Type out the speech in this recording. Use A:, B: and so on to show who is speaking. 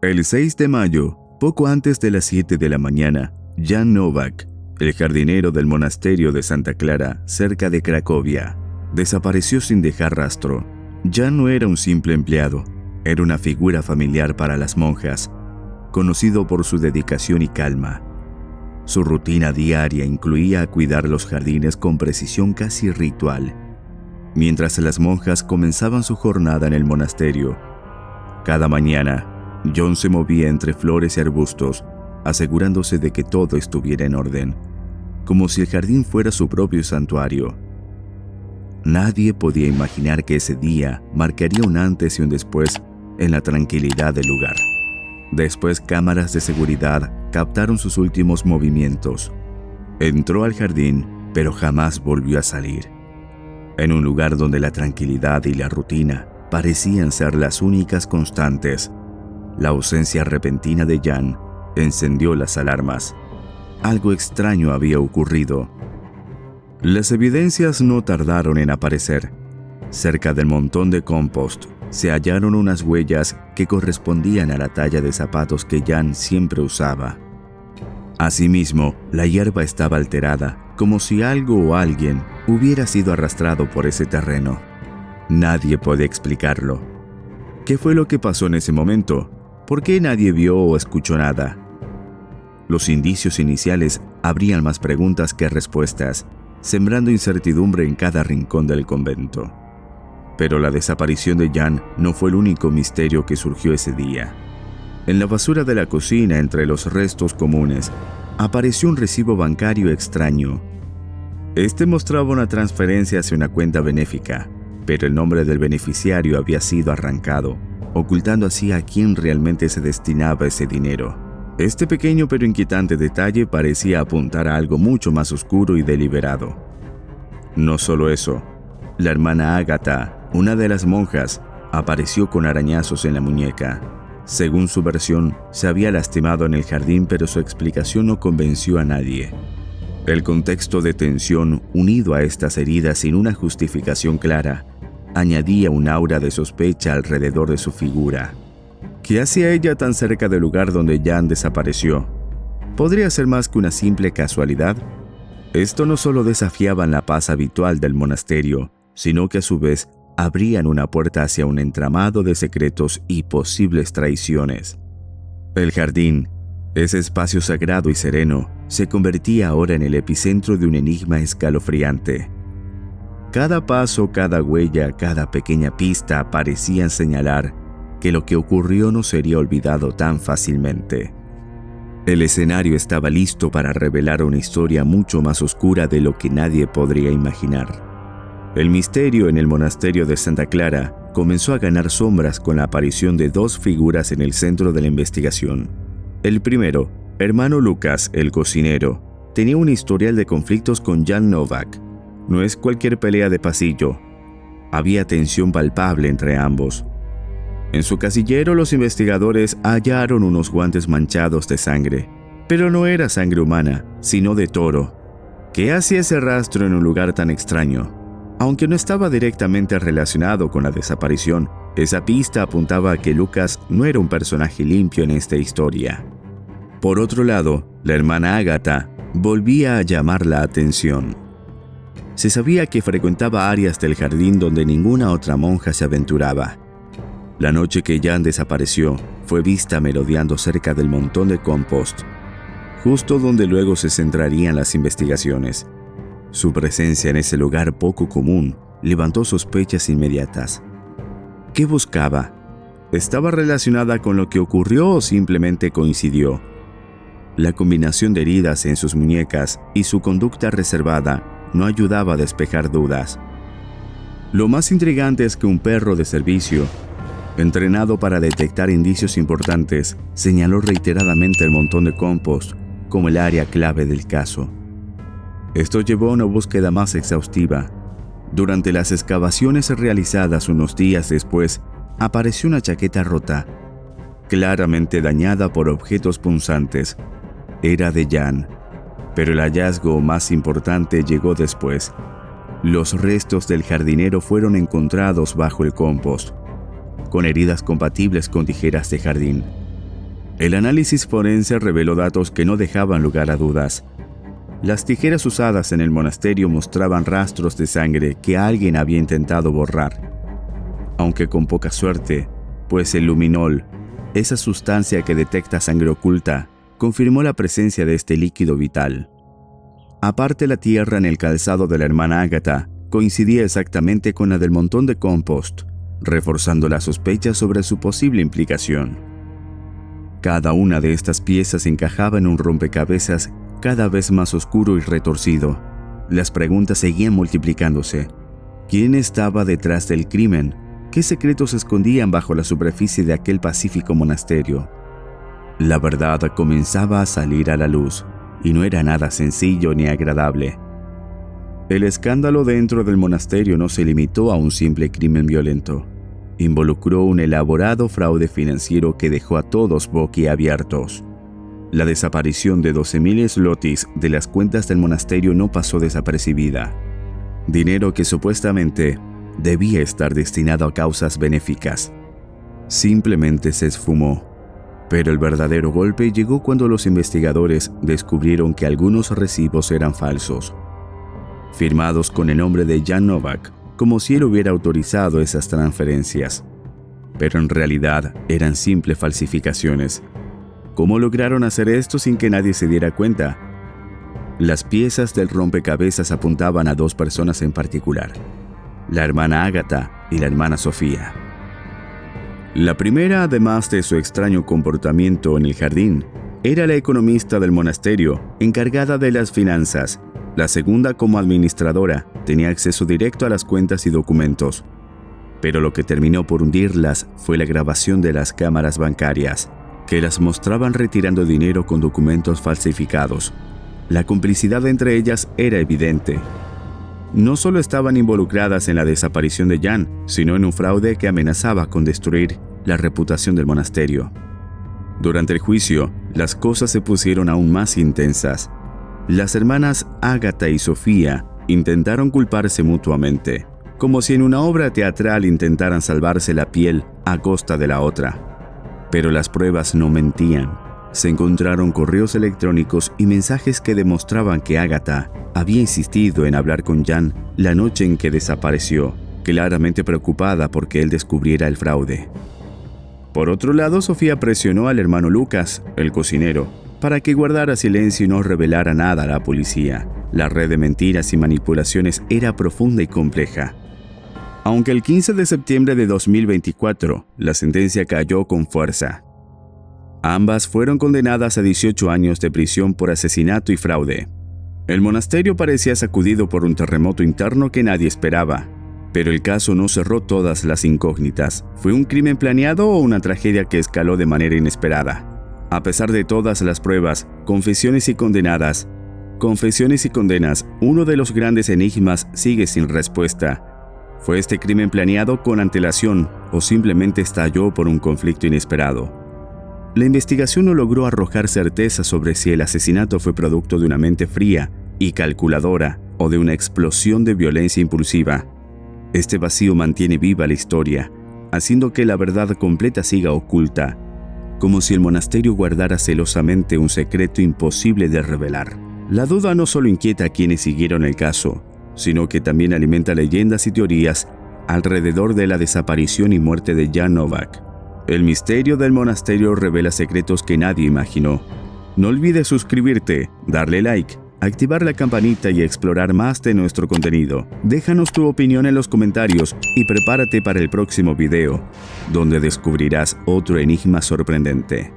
A: El 6 de mayo, poco antes de las 7 de la mañana, Jan Nowak, el jardinero del monasterio de Santa Clara, cerca de Cracovia, desapareció sin dejar rastro. Jan no era un simple empleado, era una figura familiar para las monjas, conocido por su dedicación y calma. Su rutina diaria incluía cuidar los jardines con precisión casi ritual. Mientras las monjas comenzaban su jornada en el monasterio, cada mañana, John se movía entre flores y arbustos, asegurándose de que todo estuviera en orden, como si el jardín fuera su propio santuario. Nadie podía imaginar que ese día marcaría un antes y un después en la tranquilidad del lugar. Después, cámaras de seguridad captaron sus últimos movimientos. Entró al jardín, pero jamás volvió a salir. En un lugar donde la tranquilidad y la rutina parecían ser las únicas constantes, la ausencia repentina de Jan encendió las alarmas. Algo extraño había ocurrido. Las evidencias no tardaron en aparecer. Cerca del montón de compost se hallaron unas huellas que correspondían a la talla de zapatos que Jan siempre usaba. Asimismo, la hierba estaba alterada, como si algo o alguien hubiera sido arrastrado por ese terreno. Nadie puede explicarlo. ¿Qué fue lo que pasó en ese momento? ¿Por qué nadie vio o escuchó nada? Los indicios iniciales abrían más preguntas que respuestas, sembrando incertidumbre en cada rincón del convento. Pero la desaparición de Jan no fue el único misterio que surgió ese día. En la basura de la cocina, entre los restos comunes, apareció un recibo bancario extraño. Este mostraba una transferencia hacia una cuenta benéfica, pero el nombre del beneficiario había sido arrancado, ocultando así a quién realmente se destinaba ese dinero. Este pequeño pero inquietante detalle parecía apuntar a algo mucho más oscuro y deliberado. No solo eso, la hermana Ágata, una de las monjas, apareció con arañazos en la muñeca. Según su versión, se había lastimado en el jardín, pero su explicación no convenció a nadie. El contexto de tensión, unido a estas heridas sin una justificación clara, añadía un aura de sospecha alrededor de su figura. ¿Qué hacía ella tan cerca del lugar donde Jan desapareció? ¿Podría ser más que una simple casualidad? Esto no solo desafiaba la paz habitual del monasterio, sino que a su vez abrían una puerta hacia un entramado de secretos y posibles traiciones. El jardín, ese espacio sagrado y sereno, se convertía ahora en el epicentro de un enigma escalofriante. Cada paso, cada huella, cada pequeña pista parecían señalar que lo que ocurrió no sería olvidado tan fácilmente. El escenario estaba listo para revelar una historia mucho más oscura de lo que nadie podría imaginar. El misterio en el monasterio de Santa Clara comenzó a ganar sombras con la aparición de dos figuras en el centro de la investigación. El primero, hermano Lucas, el cocinero, tenía un historial de conflictos con Jan Nowak. No es cualquier pelea de pasillo. Había tensión palpable entre ambos. En su casillero, los investigadores hallaron unos guantes manchados de sangre, pero no era sangre humana, sino de toro. ¿Qué hacía ese rastro en un lugar tan extraño? Aunque no estaba directamente relacionado con la desaparición, esa pista apuntaba a que Lucas no era un personaje limpio en esta historia. Por otro lado, la hermana Ágata volvía a llamar la atención. Se sabía que frecuentaba áreas del jardín donde ninguna otra monja se aventuraba. La noche que Jan desapareció, fue vista merodeando cerca del montón de compost, justo donde luego se centrarían las investigaciones. Su presencia en ese lugar poco común levantó sospechas inmediatas. ¿Qué buscaba? ¿Estaba relacionada con lo que ocurrió o simplemente coincidió? La combinación de heridas en sus muñecas y su conducta reservada no ayudaba a despejar dudas. Lo más intrigante es que un perro de servicio, entrenado para detectar indicios importantes, señaló reiteradamente el montón de compost como el área clave del caso. Esto llevó a una búsqueda más exhaustiva. Durante las excavaciones realizadas unos días después, apareció una chaqueta rota, claramente dañada por objetos punzantes. Era de Jan, pero el hallazgo más importante llegó después. Los restos del jardinero fueron encontrados bajo el compost, con heridas compatibles con tijeras de jardín. El análisis forense reveló datos que no dejaban lugar a dudas. Las tijeras usadas en el monasterio mostraban rastros de sangre que alguien había intentado borrar. Aunque con poca suerte, pues el luminol, esa sustancia que detecta sangre oculta, confirmó la presencia de este líquido vital. Aparte, la tierra en el calzado de la hermana Ágata coincidía exactamente con la del montón de compost, reforzando la sospecha sobre su posible implicación. Cada una de estas piezas encajaba en un rompecabezas cada vez más oscuro y retorcido. Las preguntas seguían multiplicándose. ¿Quién estaba detrás del crimen? ¿Qué secretos se escondían bajo la superficie de aquel pacífico monasterio? La verdad comenzaba a salir a la luz, y no era nada sencillo ni agradable. El escándalo dentro del monasterio no se limitó a un simple crimen violento. Involucró un elaborado fraude financiero que dejó a todos boquiabiertos. La desaparición de 12.000 zlotys de las cuentas del monasterio no pasó desapercibida. Dinero que supuestamente debía estar destinado a causas benéficas. Simplemente se esfumó. Pero el verdadero golpe llegó cuando los investigadores descubrieron que algunos recibos eran falsos, firmados con el nombre de Jan Novak, como si él hubiera autorizado esas transferencias. Pero en realidad eran simples falsificaciones. ¿Cómo lograron hacer esto sin que nadie se diera cuenta? Las piezas del rompecabezas apuntaban a dos personas en particular: la hermana Ágata y la hermana Sofía. La primera, además de su extraño comportamiento en el jardín, era la economista del monasterio, encargada de las finanzas. La segunda, como administradora, tenía acceso directo a las cuentas y documentos. Pero lo que terminó por hundirlas fue la grabación de las cámaras bancarias, que las mostraban retirando dinero con documentos falsificados. La complicidad entre ellas era evidente. No solo estaban involucradas en la desaparición de Jan, sino en un fraude que amenazaba con destruir la reputación del monasterio. Durante el juicio, las cosas se pusieron aún más intensas. Las hermanas Ágata y Sofía intentaron culparse mutuamente, como si en una obra teatral intentaran salvarse la piel a costa de la otra. Pero las pruebas no mentían. Se encontraron correos electrónicos y mensajes que demostraban que Ágata había insistido en hablar con Jan la noche en que desapareció, claramente preocupada porque él descubriera el fraude. Por otro lado, Sofía presionó al hermano Lucas, el cocinero, para que guardara silencio y no revelara nada a la policía. La red de mentiras y manipulaciones era profunda y compleja. Aunque el 15 de septiembre de 2024, la sentencia cayó con fuerza. Ambas fueron condenadas a 18 años de prisión por asesinato y fraude. El monasterio parecía sacudido por un terremoto interno que nadie esperaba, pero el caso no cerró todas las incógnitas. ¿Fue un crimen planeado o una tragedia que escaló de manera inesperada? A pesar de todas las pruebas, confesiones y condenas, uno de los grandes enigmas sigue sin respuesta. ¿Fue este crimen planeado con antelación o simplemente estalló por un conflicto inesperado? La investigación no logró arrojar certeza sobre si el asesinato fue producto de una mente fría y calculadora o de una explosión de violencia impulsiva. Este vacío mantiene viva la historia, haciendo que la verdad completa siga oculta, como si el monasterio guardara celosamente un secreto imposible de revelar. La duda no solo inquieta a quienes siguieron el caso, sino que también alimenta leyendas y teorías alrededor de la desaparición y muerte de Jan Novak. El misterio del monasterio revela secretos que nadie imaginó. No olvides suscribirte, darle like, activar la campanita y explorar más de nuestro contenido. Déjanos tu opinión en los comentarios y prepárate para el próximo video, donde descubrirás otro enigma sorprendente.